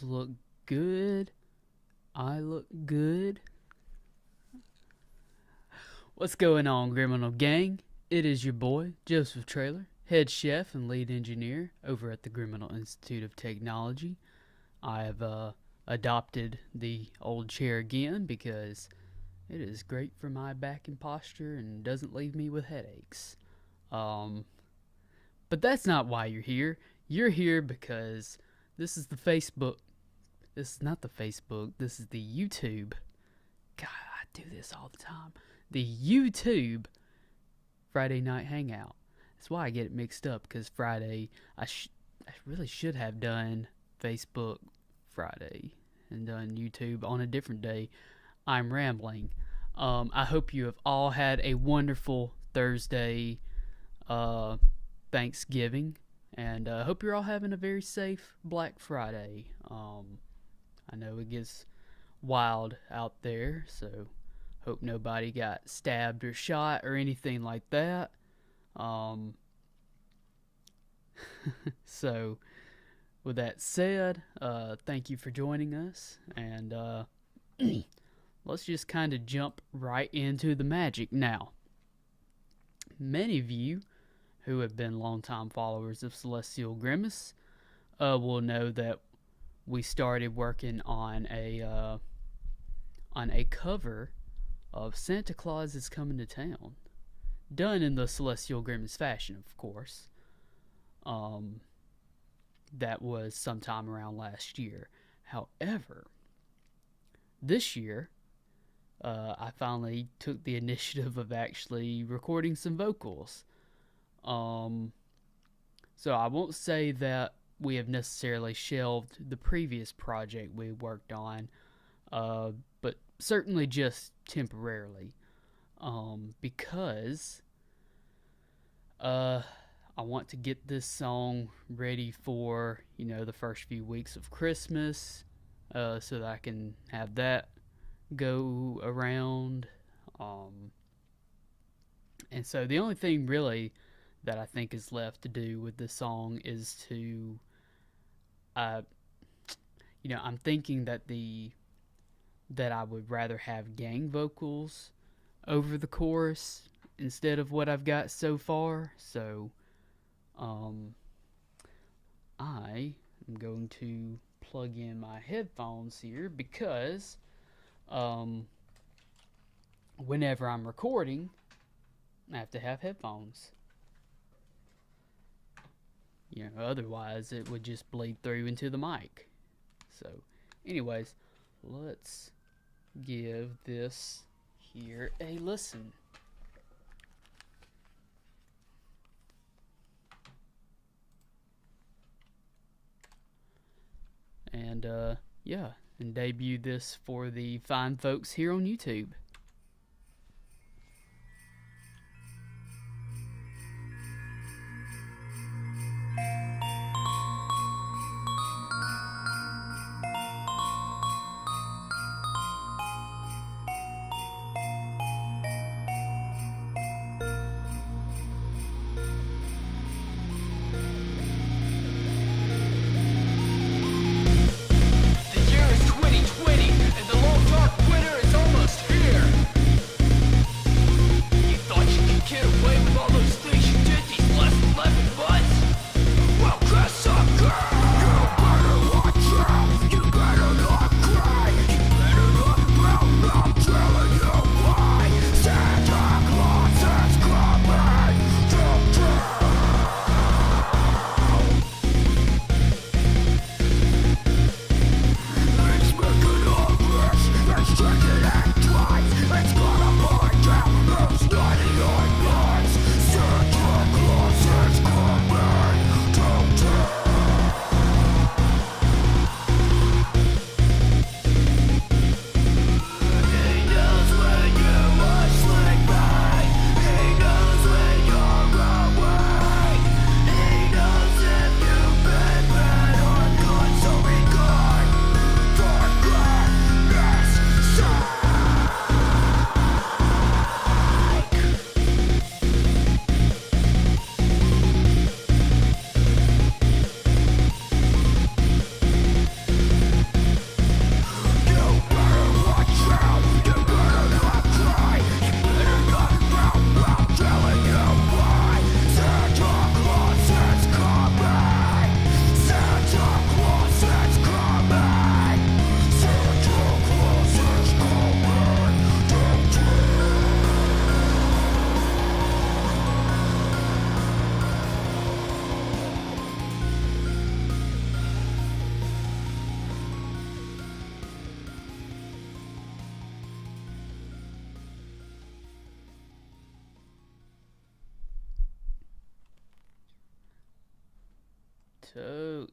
Girls look good. I look good. What's going on, Criminal Gang? It is your boy, Joseph Traylor, head chef and lead engineer over at the Grimace Institute of Technology. I have adopted the old chair again because it is great for my back and posture and doesn't leave me with headaches. But that's not why you're here. You're here because this is the Facebook. This is not the Facebook. This is the YouTube. God, I do this all the time. The YouTube Friday Night Hangout. That's why I get it mixed up, because Friday, I really should have done Facebook Friday and done YouTube on a different day. I'm rambling. I hope you have all had a wonderful Thursday Thanksgiving, and I hope you're all having a very safe Black Friday. I know it gets wild out there, so hope nobody got stabbed or shot or anything like that. So, with that said, thank you for joining us, and let's just kind of jump right into the magic now. Many of you who have been longtime followers of Celestial Grimace will know that we started working on a cover of Santa Claus is Coming to Town, done in the Celestial Grimace fashion, of course. That was sometime around last year. However, this year, I finally took the initiative of actually recording some vocals. So I won't say that we have necessarily shelved the previous project we worked on, but certainly just temporarily, because I want to get this song ready for, the first few weeks of Christmas, so that I can have that go around. And so the only thing really that I think is left to do with this song is to, I'm thinking that I would rather have gang vocals over the chorus instead of what I've got so far. So, I am going to plug in my headphones here because, whenever I'm recording, I have to have headphones. Otherwise it would just bleed through into the mic. So, anyways, let's give this here a listen. And, and debut this for the fine folks here on YouTube. The year is 2020, and the long dark winter is almost here. So,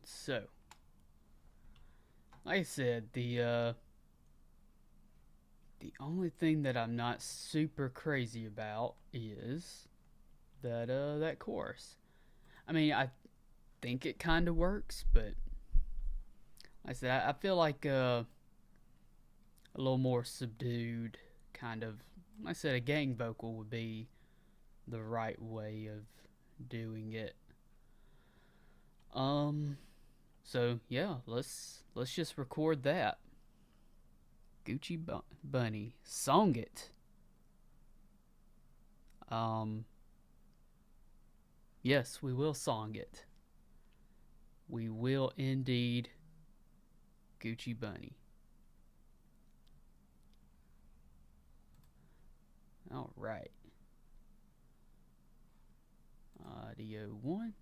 like I said, the only thing that I'm not super crazy about is that chorus. I mean, I think it kind of works, but like I said, I feel like a little more subdued kind of. Like I said, a gang vocal would be the right way of doing it. So yeah, let's just record that. Gucci Bunny, song it. Yes, we will song it. We will indeed. Gucci Bunny. All right. Audio 1.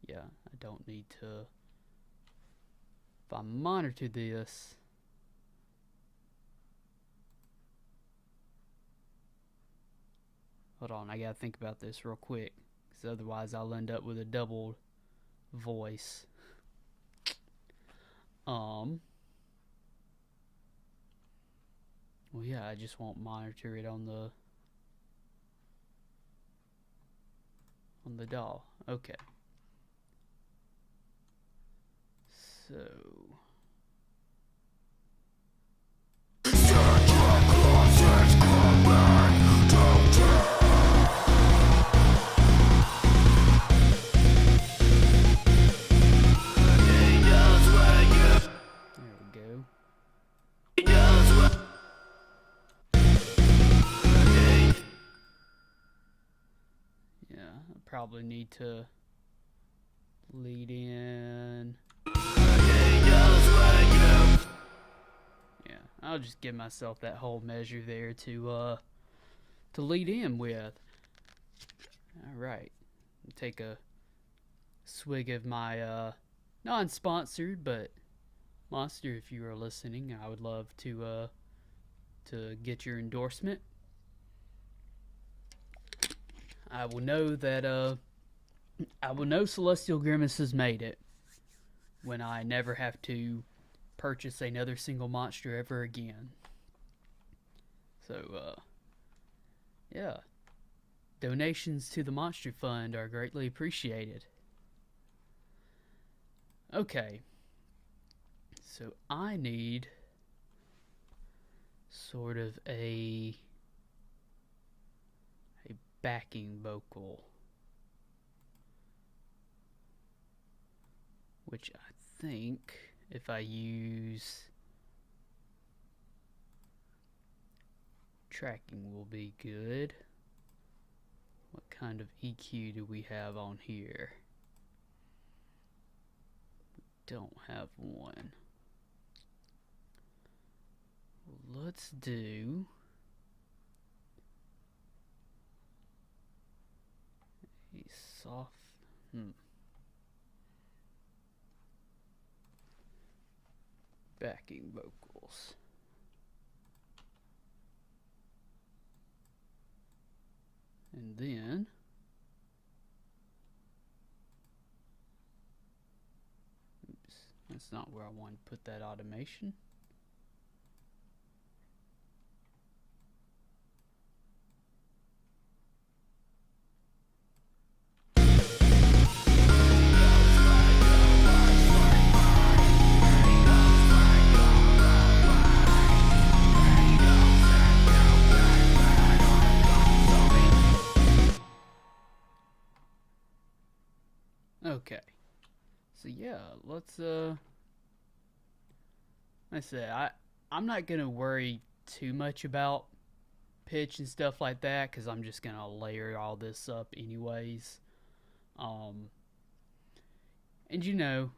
Yeah, I don't need to. If I monitor this, hold on, I gotta think about this real quick, because otherwise I'll end up with a double voice. Well, yeah, I just won't monitor it on the DAW. Okay. So. Probably need to lead in. Yeah, I'll just give myself that whole measure there to lead in with. All right, take a swig of my non-sponsored, but Monster, if you are listening, I would love to get your endorsement. I will know that I will know Celestial Grimace has made it when I never have to purchase another single monster ever again. So yeah. Donations to the Monster Fund are greatly appreciated. Okay. So I need sort of a backing vocal, which I think if I use tracking will be good. What kind of EQ do we have on here? We don't have one. Let's do a soft backing vocals. And then oops, that's not where I want to put that automation. Okay. So yeah, let's I said I'm not gonna worry too much about pitch and stuff like that because I'm just gonna layer all this up anyways. And you know,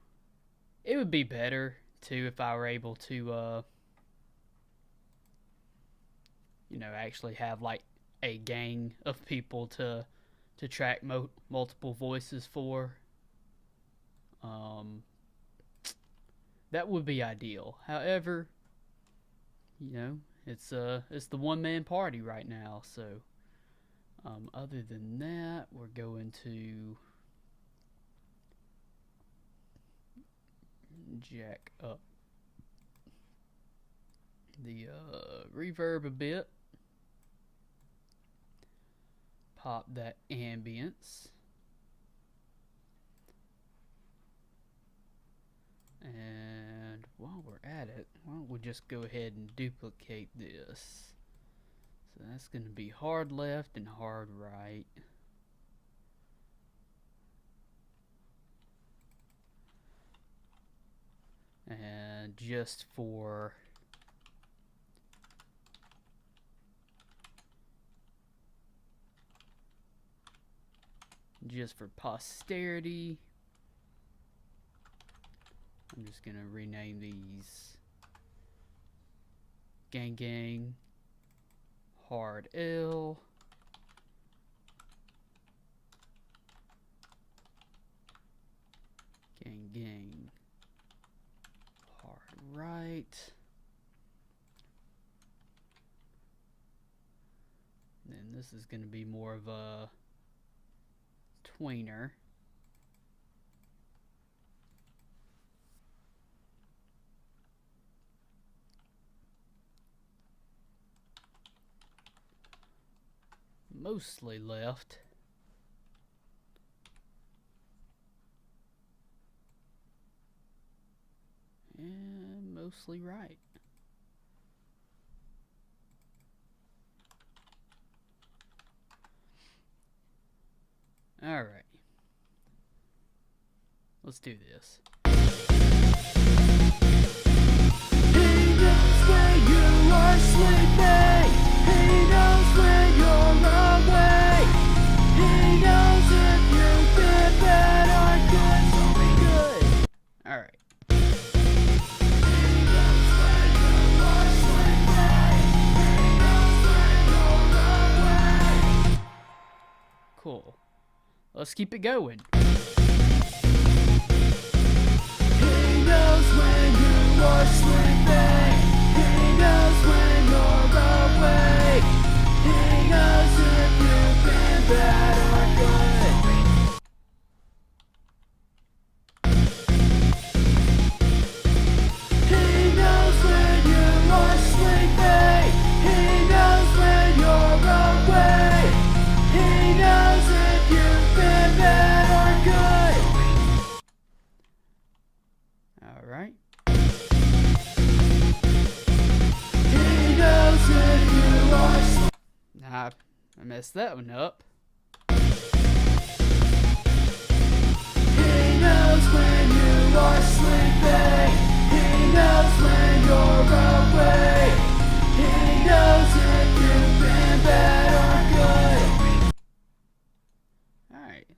it would be better too if I were able to actually have like a gang of people to track multiple voices for. That would be ideal. However, it's the one man party right now, so Other than that, we're going to jack up the reverb a bit, pop that ambience, and while we're at it, why don't we just go ahead and duplicate this. So that's going to be hard left and hard right. And just for posterity, I'm just gonna rename these Gang Gang, Hard L, Gang Gang, Hard Right. And then this is gonna be more of a tweener. Mostly left. And mostly right. Alright. Let's do this. He knows when you are sleeping. He knows when you're awake. He knows if you've been bad or good, so be good. Alright. Cool. Let's keep it going. He knows when you are sleeping. He knows when you're awake. He knows if you've been bad or good. He knows when you are sleeping. He knows when you're awake. He knows if you've been bad or good. Alright. He knows if you are Nah, I messed that one up. He knows when you are sleeping. He knows when you're awake. He knows if you've been bad or good. Alright.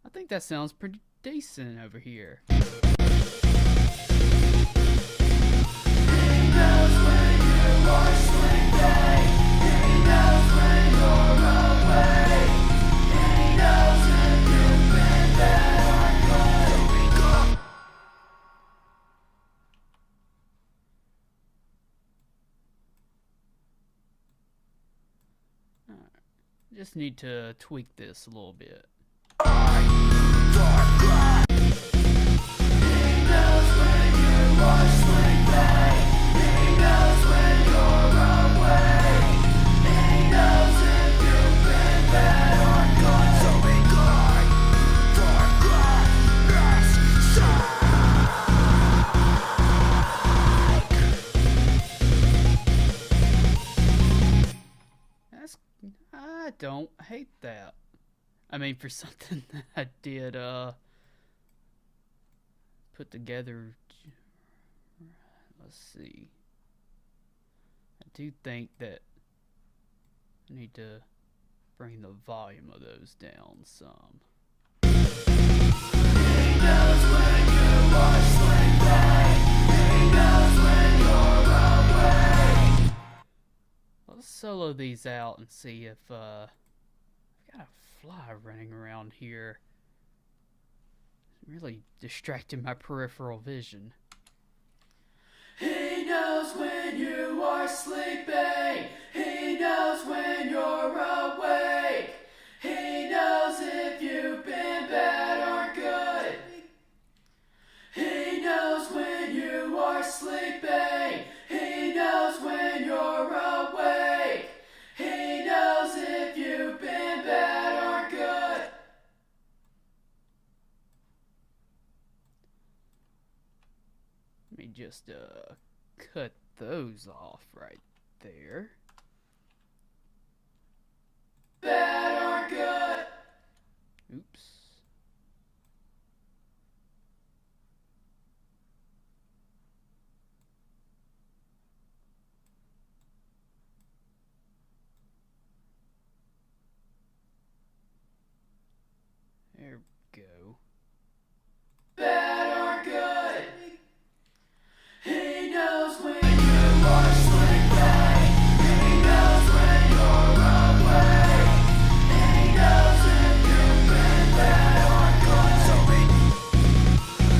I think that sounds pretty decent over here. He knows when you are sleeping. He knows when you're awake. He knows if you've been bad or good. Alright. Just need to tweak this a little bit. I don't hate that. I mean, for something that I did put together, let's see. I do think that I need to bring the volume of those down some. He knows when you are sleeping. He knows when you're awake. Let's solo these out and see if I've got a fly running around here. It's really distracting my peripheral vision. He knows when you are sleeping. He knows when you're awake. just cut those off right there. Bad or good? Oops. There we go. Bad or good? He knows when you are sleeping. He knows when you're awake. He knows if you've been bad or good. So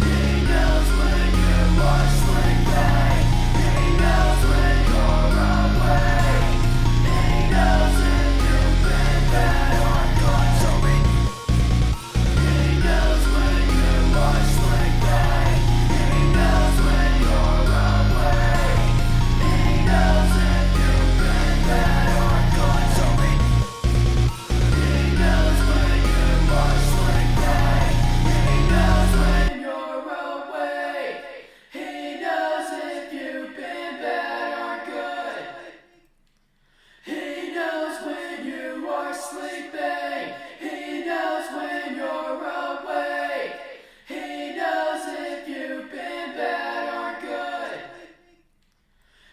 he knows when you are sleeping. He knows when you're awake. He knows if you've been bad or good. So he knows when you are sleeping. He knows when you're awake. He knows if you've been bad or good. So he knows when you are sleeping. He knows when you're awake. He knows if you've been bad or good. He knows when you are sleeping. He knows when you're awake. He knows if you've been bad or good.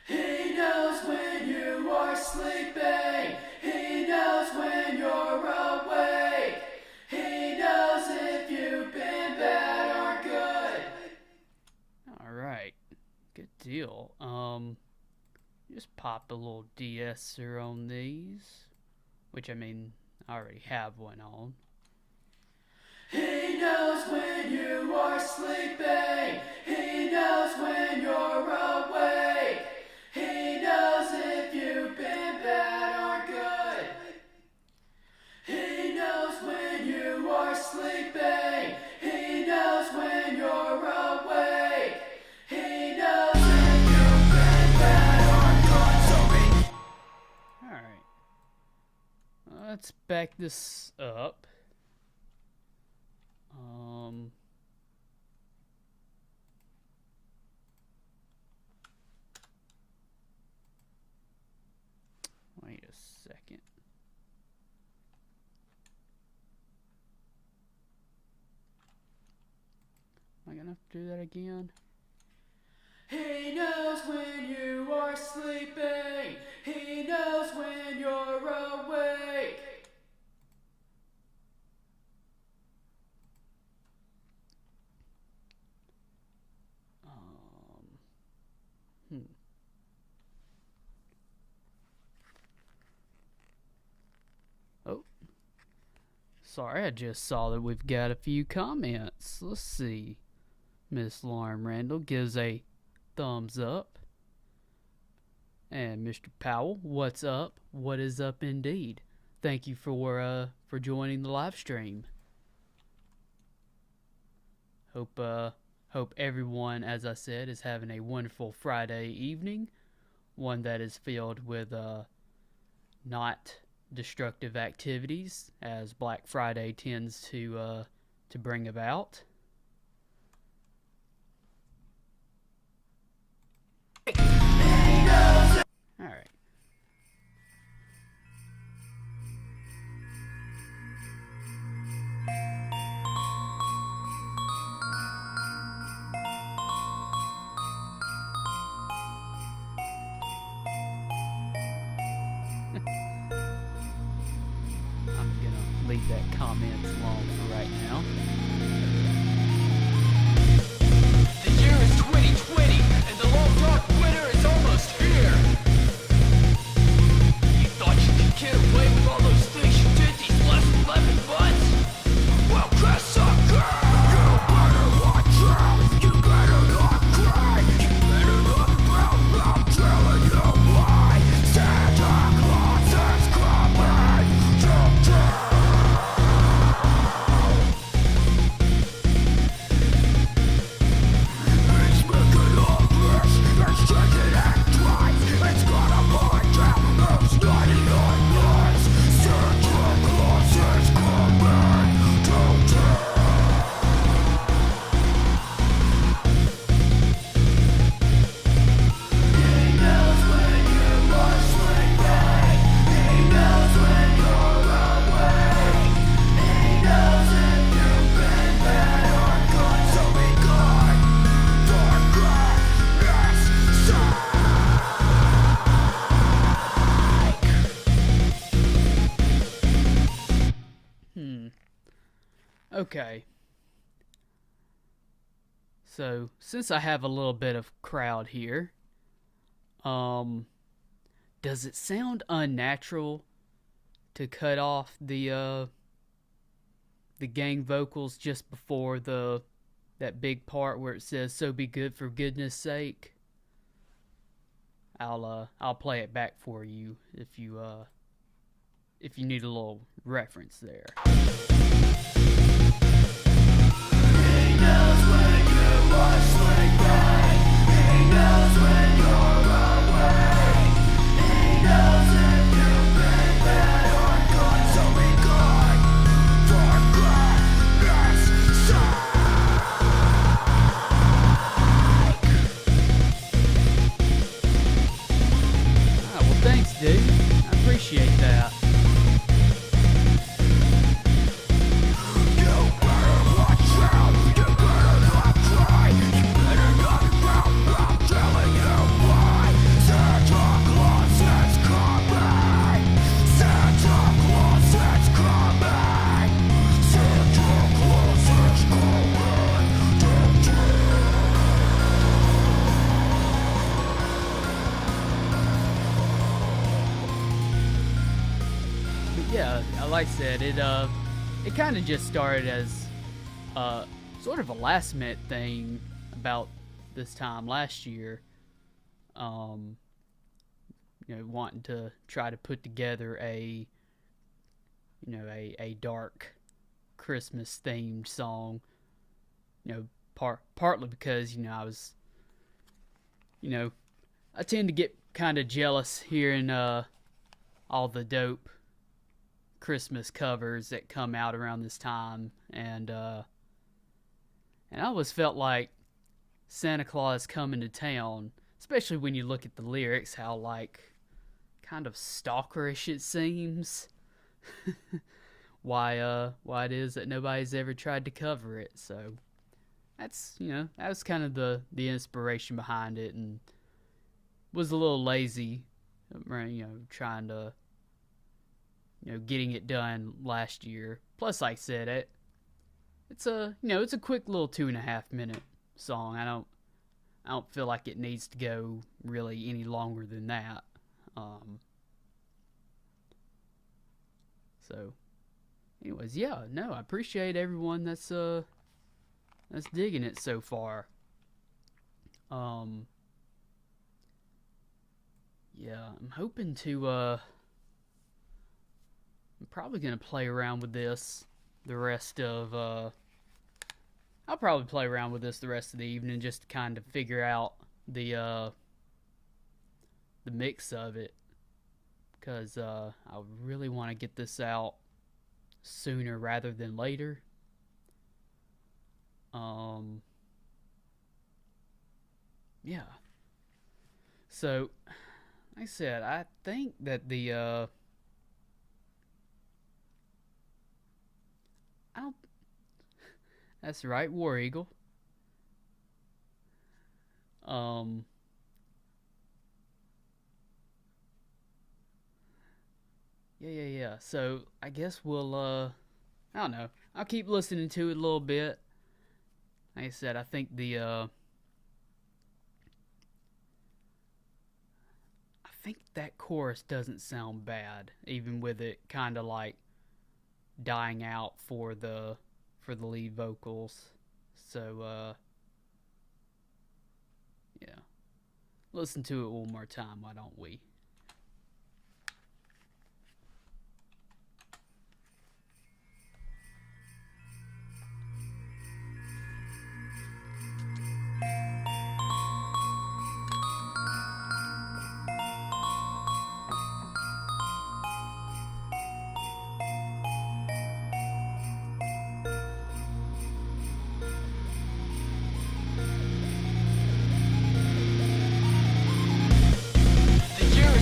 He knows when you are sleeping. He knows when you're awake. He knows if you've been bad or good. Alright, good deal. Just pop a little de-esser on these. Which, I mean, I already have one on. He knows when you are sleeping. He knows when you're awake. He knows if you've been bad or good. He knows when you are sleeping. He knows when you're awake. He knows if you've been bad or good. Alright. Let's back this up. Wait a second. Am I gonna have to do that again? He knows when you are sleeping. He knows when you're awake. Oh. Sorry, I just saw that we've got a few comments. Let's see. Miss Lauren Randall gives a thumbs up. And Mr. Powell, what's up? What is up indeed? Thank you for joining the live stream. Hope everyone, as I said, is having a wonderful Friday evening. One that is filled with not destructive activities, as Black Friday tends to bring about. All right. I'm gonna leave that comment alone for right now. The year is 2020, and the long dark winter is almost here. You thought you could get away with all those things you did these last 11 months? Well, guess sucker! You better watch out! You better not cry! You better not pout! I'm telling you why! Santa Claus is coming to town! Okay. So, since I have a little bit of crowd here, um, does it sound unnatural to cut off the gang vocals just before the that big part where it says "So be good for goodness sake"? I'll play it back for you if you need a little reference there. Ah, well, thanks, dude. I appreciate that. Yeah, like I said, it kind of just started as sort of a last minute thing about this time last year. Wanting to try to put together a dark Christmas themed song. Partly because I was I tend to get kind of jealous hearing all the dope Christmas covers that come out around this time, and I always felt like Santa Claus coming to town, especially when you look at the lyrics, how like kind of stalkerish it seems. why it is that nobody's ever tried to cover it. So that's that was kind of the inspiration behind it, and was a little lazy, trying to getting it done last year. Plus, like I said, it's a quick little 2.5 minute song. I don't feel like it needs to go really any longer than that. So, anyways, yeah, no, I appreciate everyone that's digging it so far. Yeah, I'm hoping to I'm probably gonna play around with this the rest of I'll probably play around with this the rest of the evening just to kind of figure out the mix of it, because I really want to get this out sooner rather than later. Yeah. So, like I said, I think that I don't. That's right, War Eagle. Um. Yeah. So I guess we'll. I don't know. I'll keep listening to it a little bit. Like I said, I think I think that chorus doesn't sound bad, even with it kind of like dying out for the lead vocals. So yeah, listen to it one more time, why don't we? The year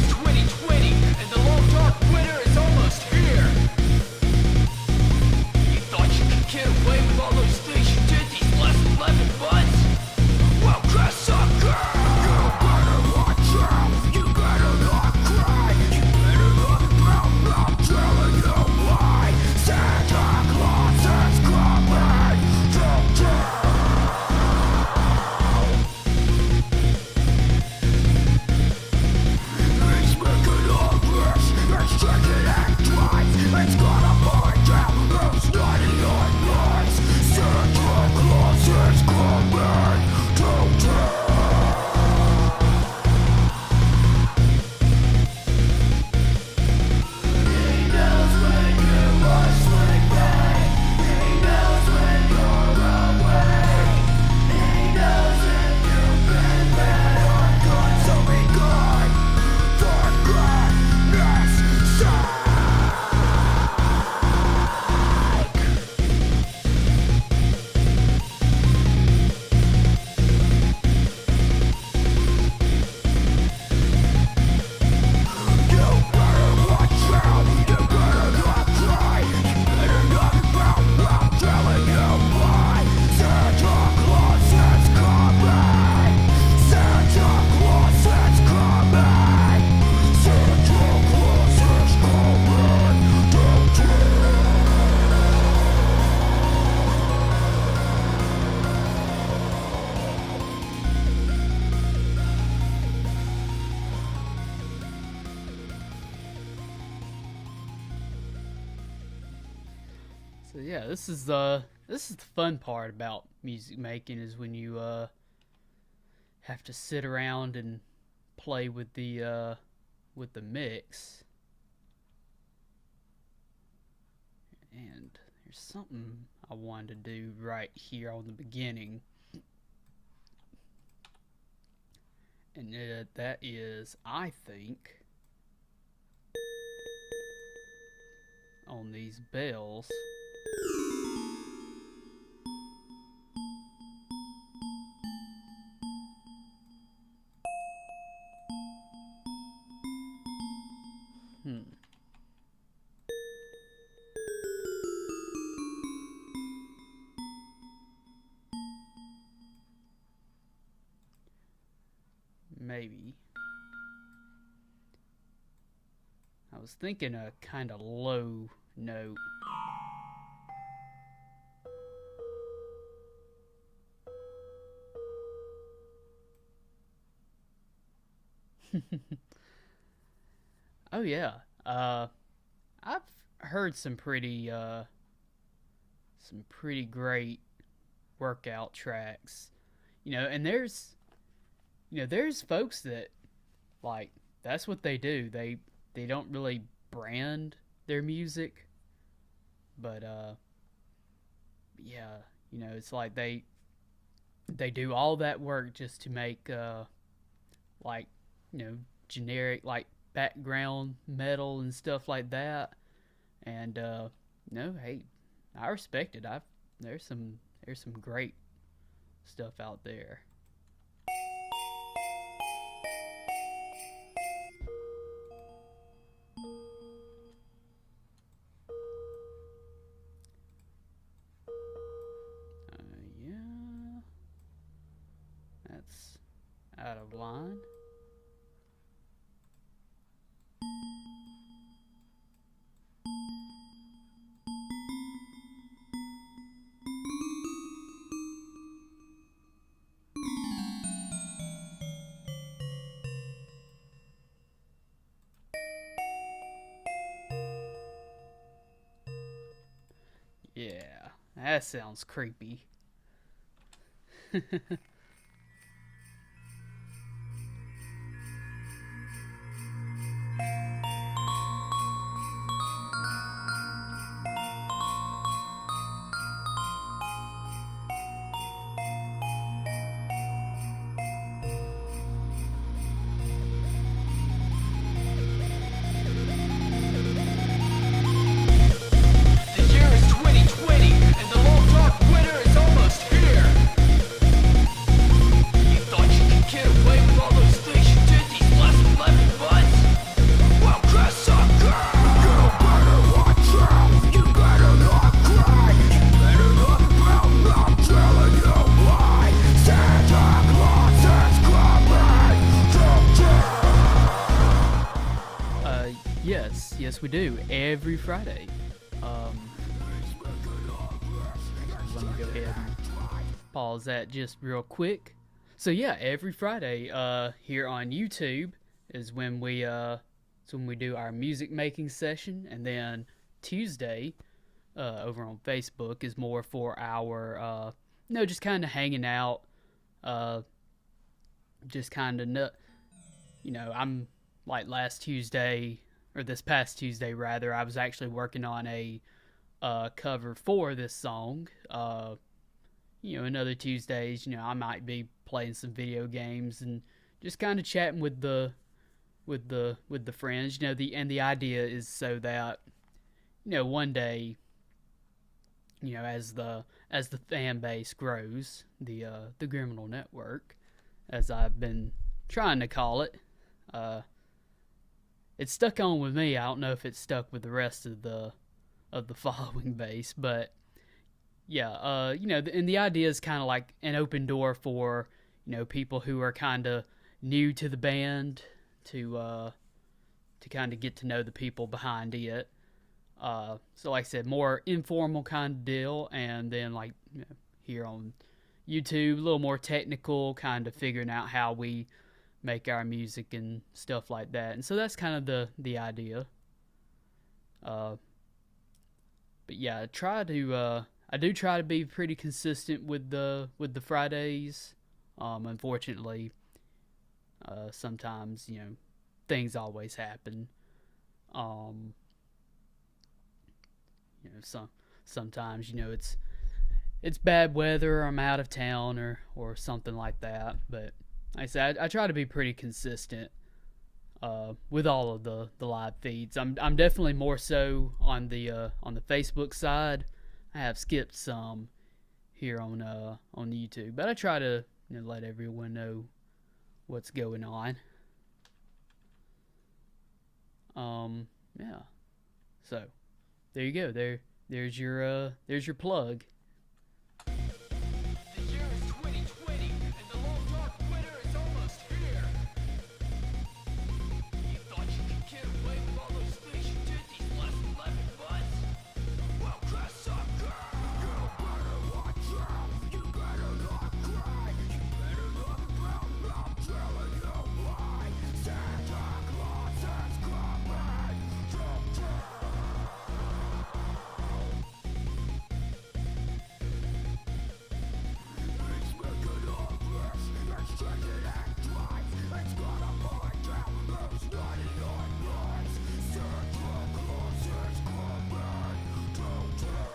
So yeah, this is the fun part about music making is when you have to sit around and play with the mix. And there's something I wanted to do right here on the beginning. And that is, I think, on these bells. Hmm. Maybe. I was thinking a kind of low note. Oh yeah. I've heard some pretty great workout tracks. And there's folks that like that's what they do. They don't really brand their music, but yeah, it's like they do all that work just to make like generic like background metal and stuff like that. And no, hey, I respect it. I there's some great stuff out there. Yeah, that's out of line. Yeah, that sounds creepy. The year is 2020, and the long dark winter is almost here. You thought you could get away with all those things you did these last 11 months? Well, guess again! You better watch out! You better not cry! You better not pout! I'm telling you why! Santa Claus is coming to Yes, we do every Friday. Let me go ahead and pause that just real quick. So yeah, every Friday, here on YouTube is when we do our music making session, and then Tuesday, over on Facebook is more for our, just kind of hanging out, just kind of, I'm like last Tuesday or this past Tuesday rather, I was actually working on a cover for this song. And other Tuesdays, I might be playing some video games and just kind of chatting with the friends. The idea is so that one day, as the fan base grows, the Criminal Network, as I've been trying to call it, it's stuck on with me. I don't know if it's stuck with the rest of the following base, but yeah, and the idea is kind of like an open door for people who are kind of new to the band to kind of get to know the people behind it. So like I said, more informal kind of deal, and then like here on YouTube, a little more technical, kind of figuring out how we make our music and stuff like that. And so that's kind of the idea. But yeah, I do try to be pretty consistent with the Fridays. Unfortunately, sometimes things always happen. Um, sometimes it's bad weather, or I'm out of town, or something like that. But like I said, I try to be pretty consistent with all of the live feeds. I'm definitely more so on the Facebook side. I have skipped some here on YouTube, but I try to let everyone know what's going on. Yeah. So there you go. There's your plug. The year is 2020, and the long dark winter is almost here. You thought you could get away with all those things you did these last 11 months? Well, crash sucker! You better watch out! You better not cry! You better not pout! I'm telling you why! Santa Claus is coming to town! He's making all this! It's taking it twice! It's gonna find out who's running on lies! Santa Claus is coming to town!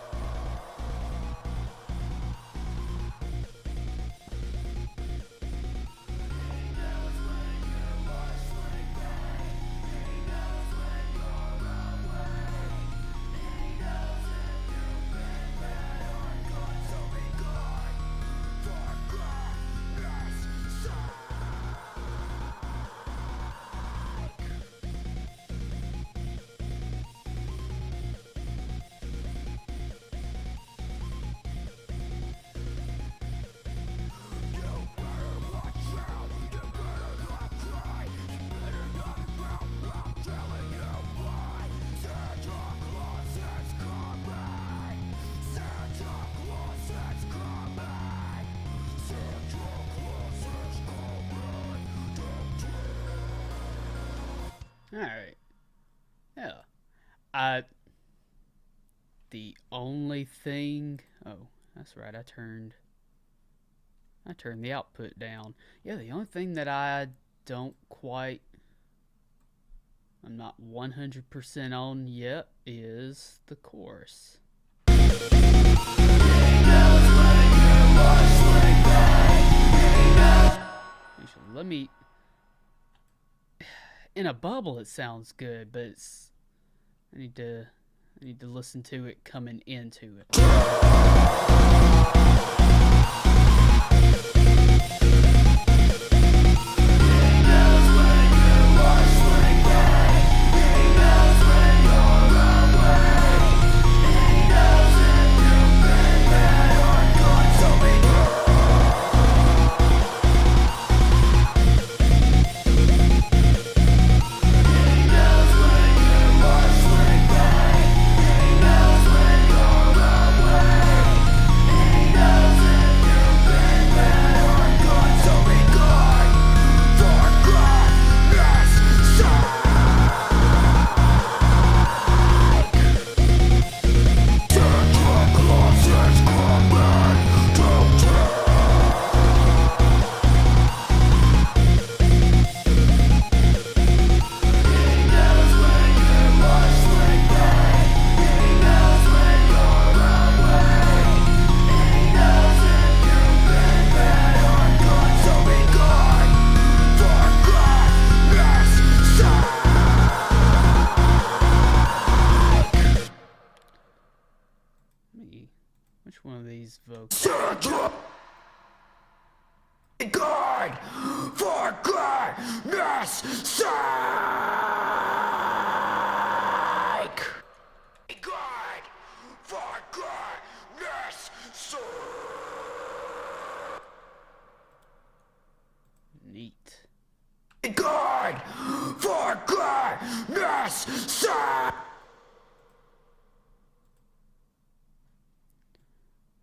All right. Yeah. I the only thing. Oh, that's right. I turned the output down. Yeah, the only thing that I don't quite. I'm not 100% on yet is the chorus. Actually, let me. In a bubble, it sounds good, but I need to listen to it coming into it. Which one of these vocals? Santa! God! For goodness sake! God! For goodness sake! Neat. God! For goodness sake!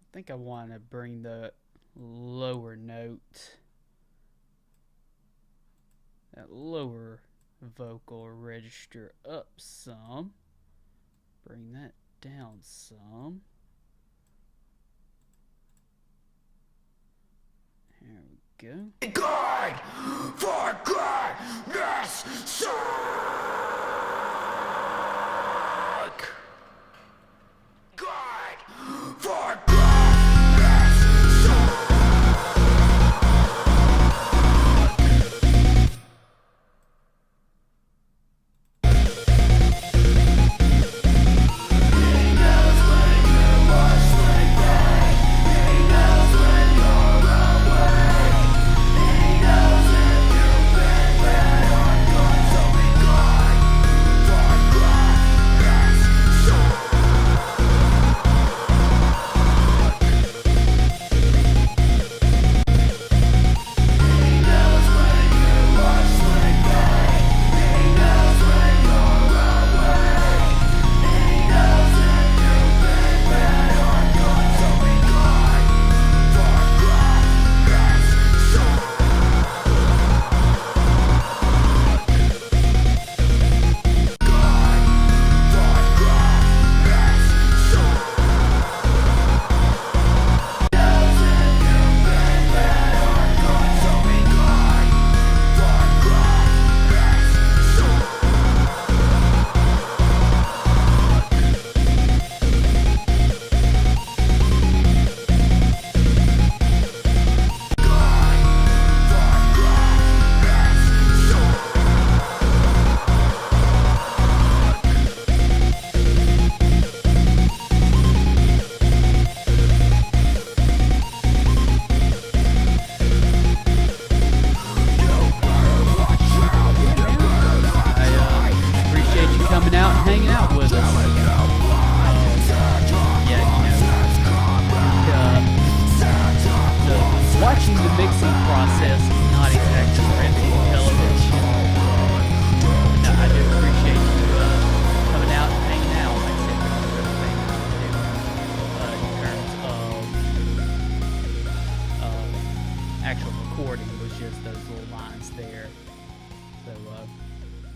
I think I want to bring the lower note, that lower vocal register up some. Bring that down some. There we go. God for goodness sake! God for goodness sake!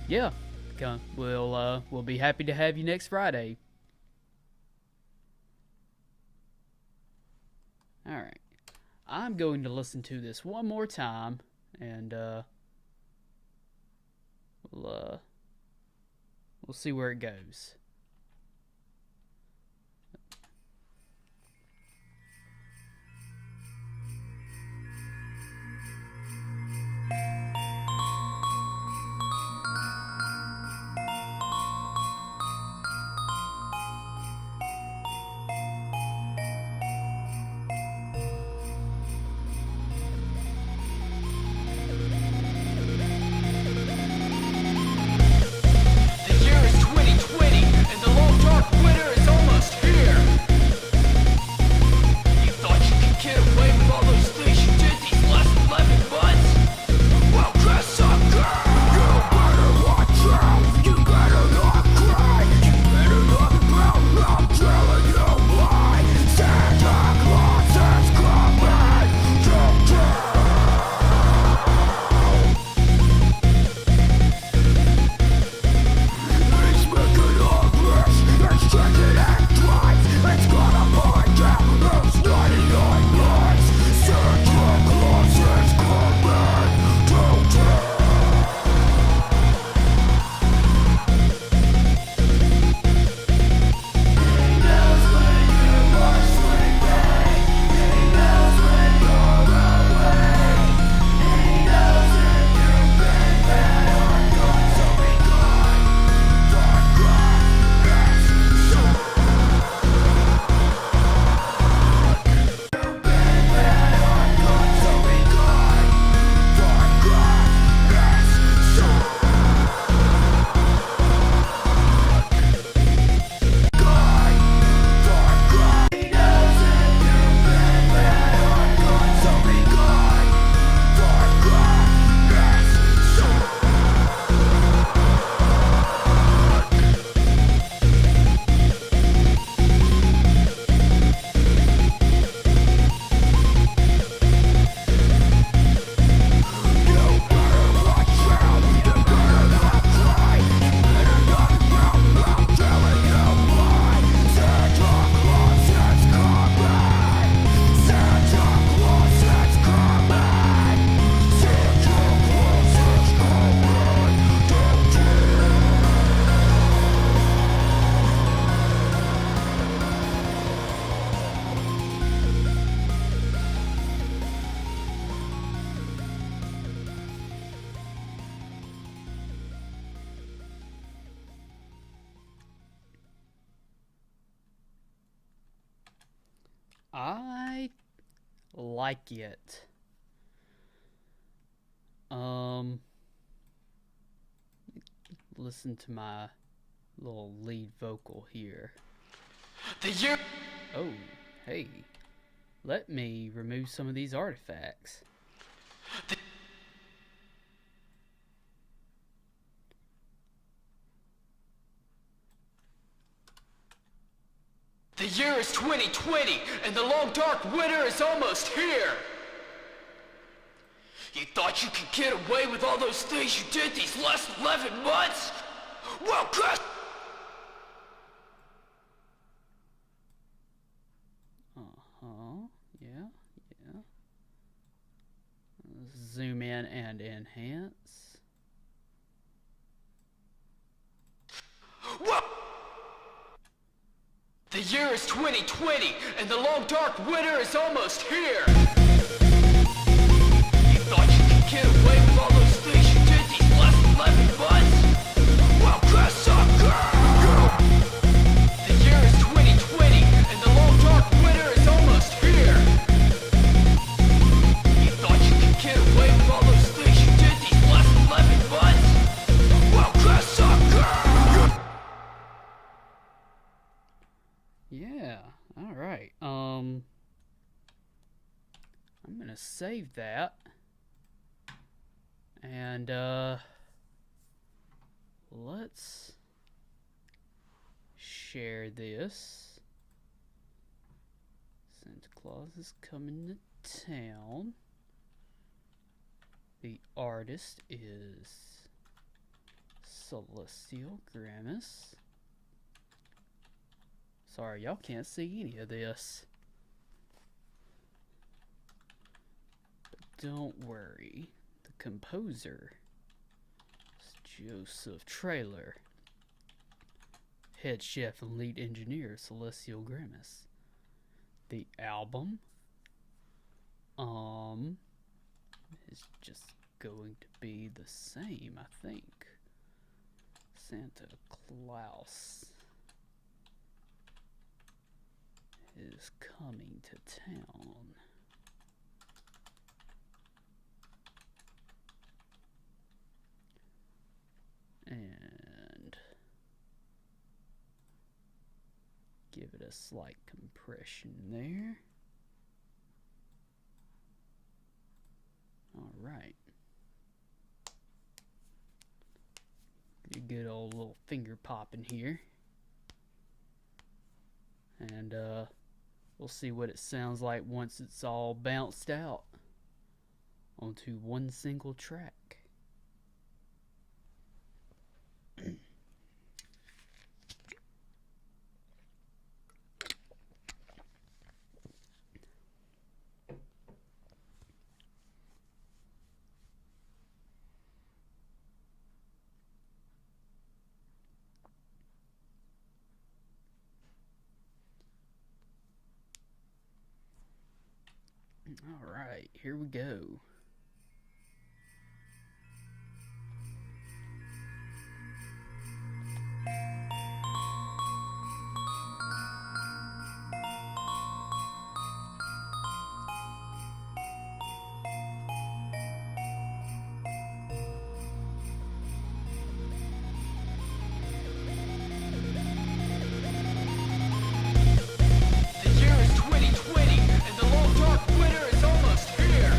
Yeah, we'll be happy to have you next Friday. All right, I'm going to listen to this one more time, and we'll see where it goes. The year is 2020. I like it. Listen to my little lead vocal here. The year. Oh, hey. Let me remove some of these artifacts. The year is 2020, and the long dark winter is almost here. You thought you could get away with all those things you did these last 11 months? Well, good. Yeah. Zoom in and enhance. Well, the year is 2020, and the long dark winter is almost here. You thought you could get away with all those things you did these last 11 months? Well, good sucker! The year is 2020, and the long dark winter is almost here. You thought you could get away with all those things you did these last 11 months? Well, good sucker! Yeah, alright. I'm gonna save that. And, let's share this. Santa Claus is coming to town. The artist is Celestial Grimace. Sorry, y'all can't see any of this. But don't worry, the composer is Joseph Trailer. Head chef and lead engineer, Celestial Grimace. The album, is just going to be the same, I think. Santa Claus is coming to town. And give it a slight compression there. Alright. A good old little finger pop in here. And we'll see what it sounds like once it's all bounced out onto one single track. Alright, here we go. The year is 2020, and the long dark winter is almost here.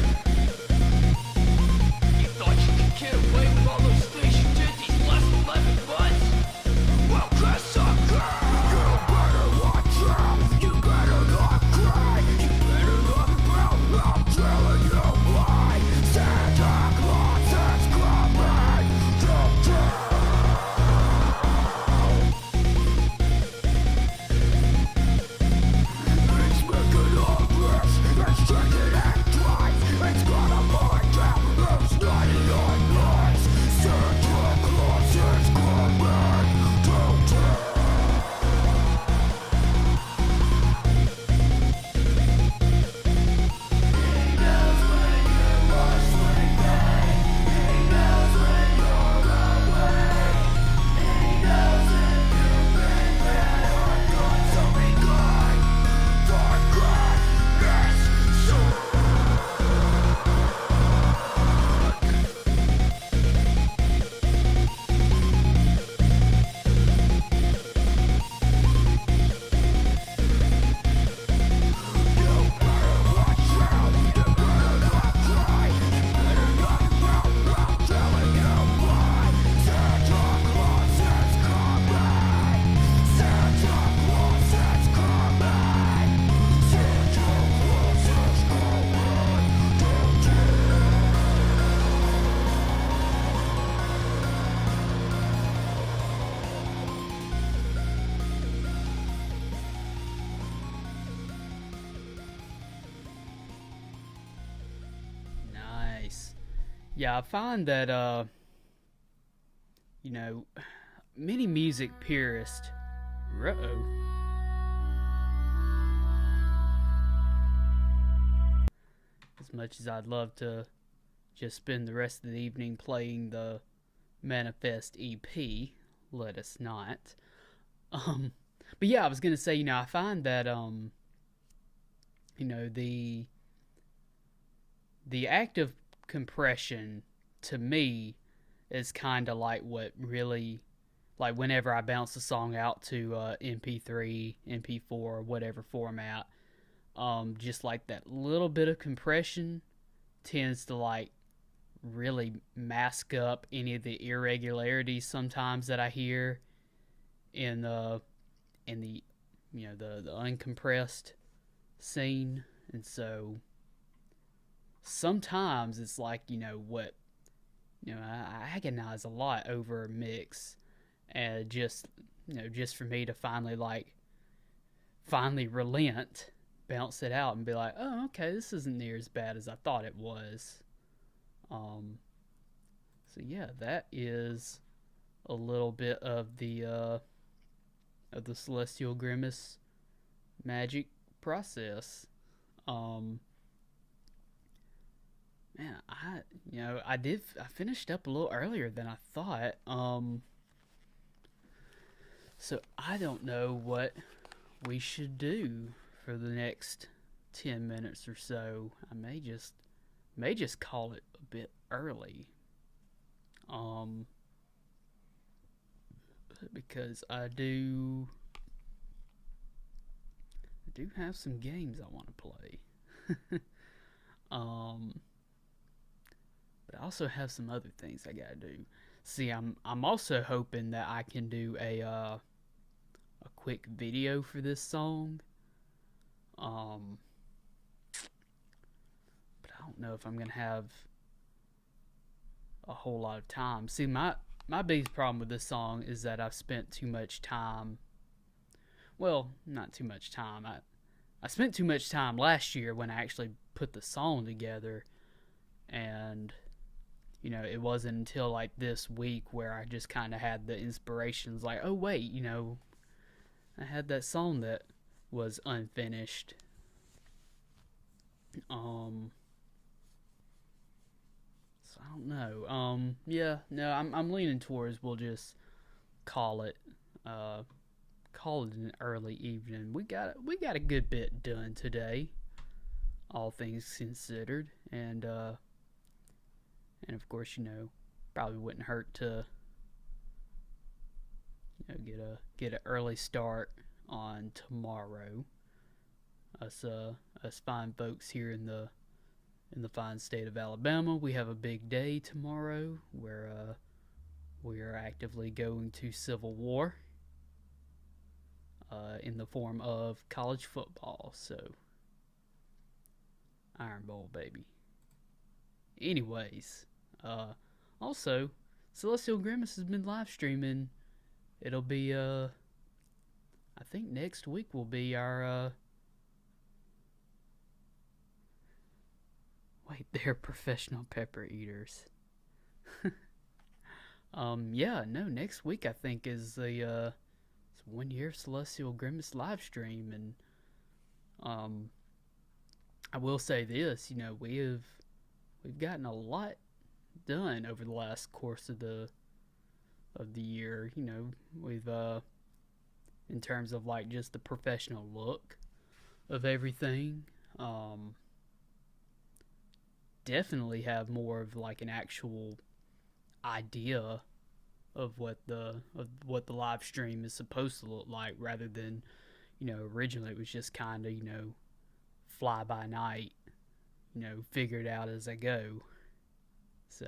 yeah, I find that you know, many music purists. Uh-oh. As much as I'd love to just spend the rest of the evening playing the Manifest EP, let us not. Um, but yeah, I was gonna say, I find that the act of compression to me is kind of like what really, like whenever I bounce a song out to MP3, MP4, whatever format, just like that little bit of compression tends to like really mask up any of the irregularities sometimes that I hear in the the uncompressed scene. And so sometimes it's like, what, I agonize a lot over a mix, and just for me to finally relent, bounce it out and be like, oh, okay, this isn't near as bad as I thought it was. um so yeah, that is a little bit of the Celestial Grimace magic process. Um, Man, I finished up a little earlier than I thought. So I don't know what we should do for the next 10 minutes or so. I may just call it a bit early. Um, because I do have some games I want to play. um, but I also have some other things I gotta do. See, I'm also hoping that I can do a quick video for this song. Um, but I don't know if I'm gonna have a whole lot of time. See, my biggest problem with this song is that I've spent too much time. Well, not too much time. I spent too much time last year when I actually put the song together, and it wasn't until like this week where I just kind of had the inspirations like, oh wait, I had that song that was unfinished. So I don't know. Yeah, no, I'm leaning towards we'll just call it uh call it an early evening. We got a good bit done today, all things considered, and of course, probably wouldn't hurt to get an early start on tomorrow. Us fine folks here in the fine state of Alabama, we have a big day tomorrow where we are actively going to civil war in the form of college football. So, Iron Bowl, baby. Anyways, also, Celestial Grimace has been live streaming. It'll be I think next week will be our wait, they're professional pepper eaters. Yeah, no, next week I think is the it's 1 year Celestial Grimace live stream. And I will say this, we've gotten a lot done over the last course of the year. We've in terms of like just the professional look of everything. Definitely have more of like an actual idea of what the live stream is supposed to look like, rather than originally it was just kind of fly by night, figure it out as I go. So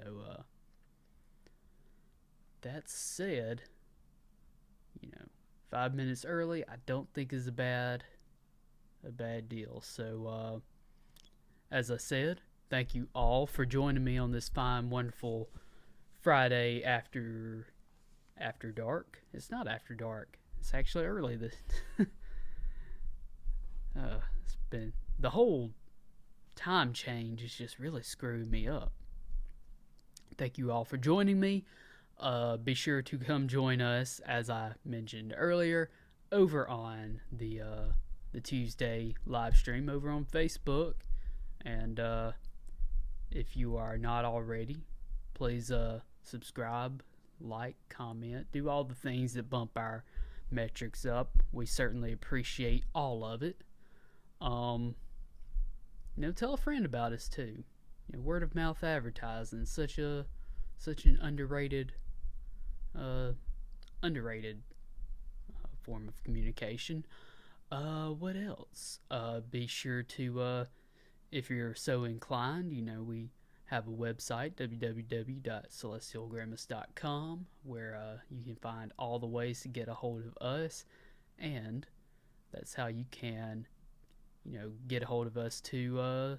that said, 5 minutes early I don't think is a bad deal. So as I said, thank you all for joining me on this fine, wonderful Friday after dark. It's not after dark. It's actually early. It's been the whole time change is just really screwing me up. Thank you all for joining me. Be sure to come join us, as I mentioned earlier, over on the Tuesday live stream over on Facebook. And if you are not already, please subscribe, like, comment, do all the things that bump our metrics up. We certainly appreciate all of it. Tell a friend about us too. Word of mouth advertising, such an underrated form of communication. What else? Be sure to, if you're so inclined, we have a website, www.celestialgrimace.com, where you can find all the ways to get a hold of us, and that's how you can, get a hold of us to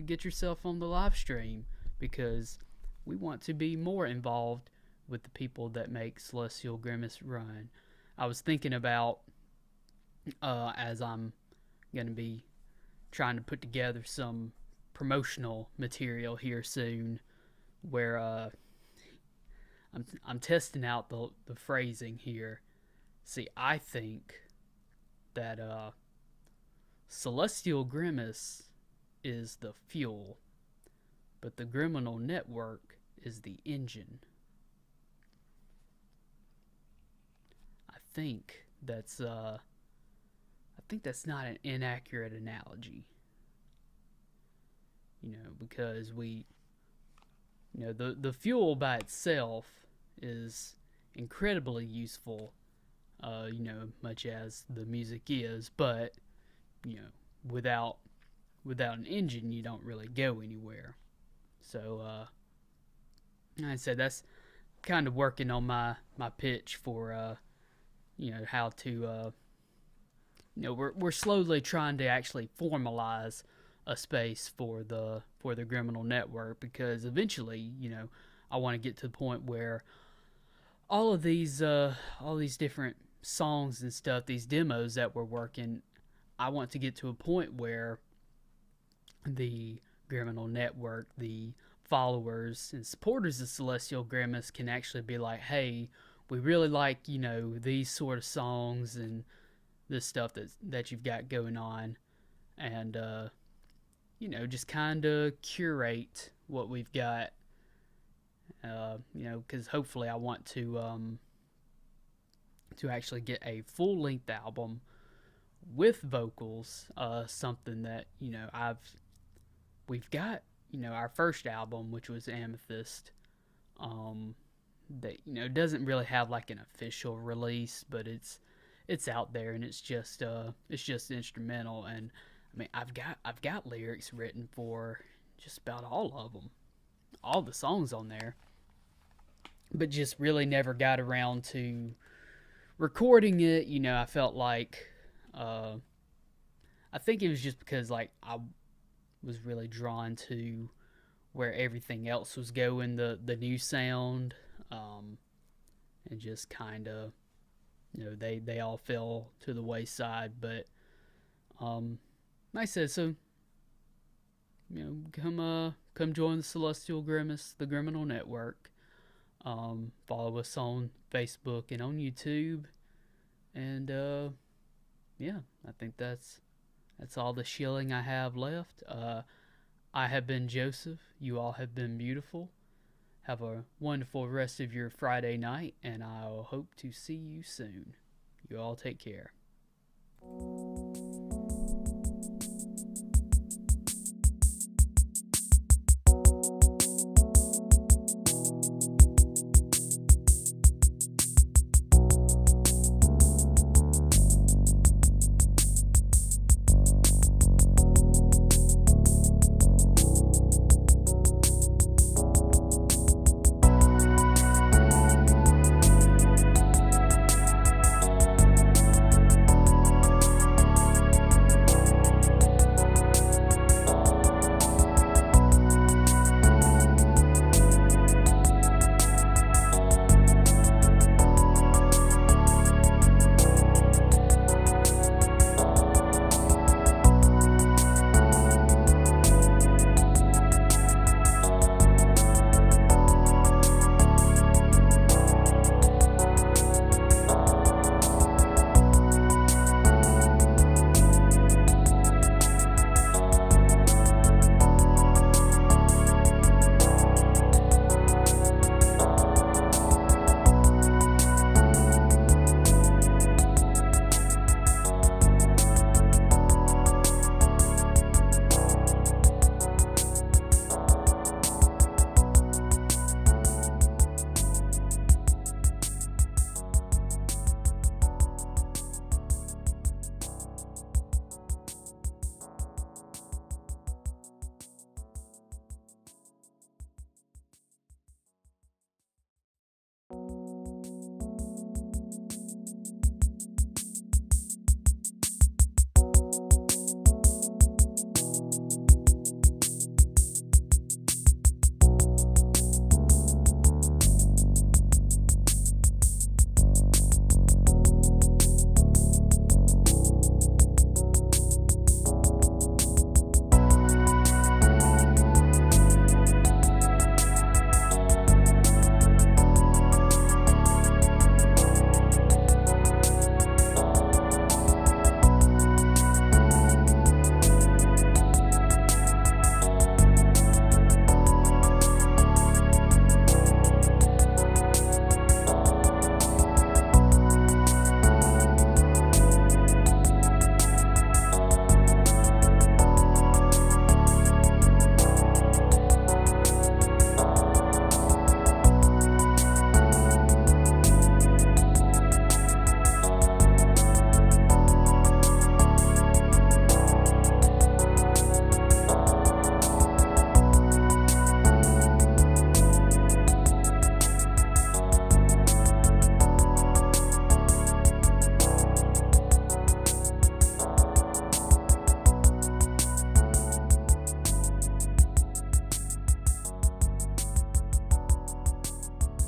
get yourself on the live stream, because we want to be more involved with the people that make Celestial Grimace run. I was thinking about, as I'm going to be trying to put together some promotional material here soon, where I'm testing out the phrasing here. See, I think that Celestial Grimace is the fuel, but the Criminal Network is the engine. I think that's not an inaccurate analogy. Because the fuel by itself is incredibly useful, much as the music is, but, without an engine, you don't really go anywhere. So, like I said, that's kind of working on my pitch for, how to, we're slowly trying to actually formalize a space for the Criminal Network, because eventually, I want to get to the point where all these different songs and stuff, these demos that we're working, I want to get to a point where the Criminal Network, the followers and supporters of Celestial Grimace, can actually be like, hey, we really like, these sort of songs and this stuff that you've got going on, and just kind of curate what we've got, because hopefully I want to actually get a full-length album with vocals, something that, we've got, our first album, which was Amethyst, that, doesn't really have like an official release, but it's out there, and it's just instrumental. And I mean, I've got lyrics written for just about all of them, all the songs on there, but just really never got around to recording it. I felt like, I think it was just because like I was really drawn to where everything else was going, the new sound, and just kind of, they all fell to the wayside. But like I said, so come join the Celestial Grimace, the Criminal Network. Follow us on Facebook and on YouTube, and I think that's all the shilling I have left. I have been Joseph. You all have been beautiful. Have a wonderful rest of your Friday night, and I'll hope to see you soon. You all take care.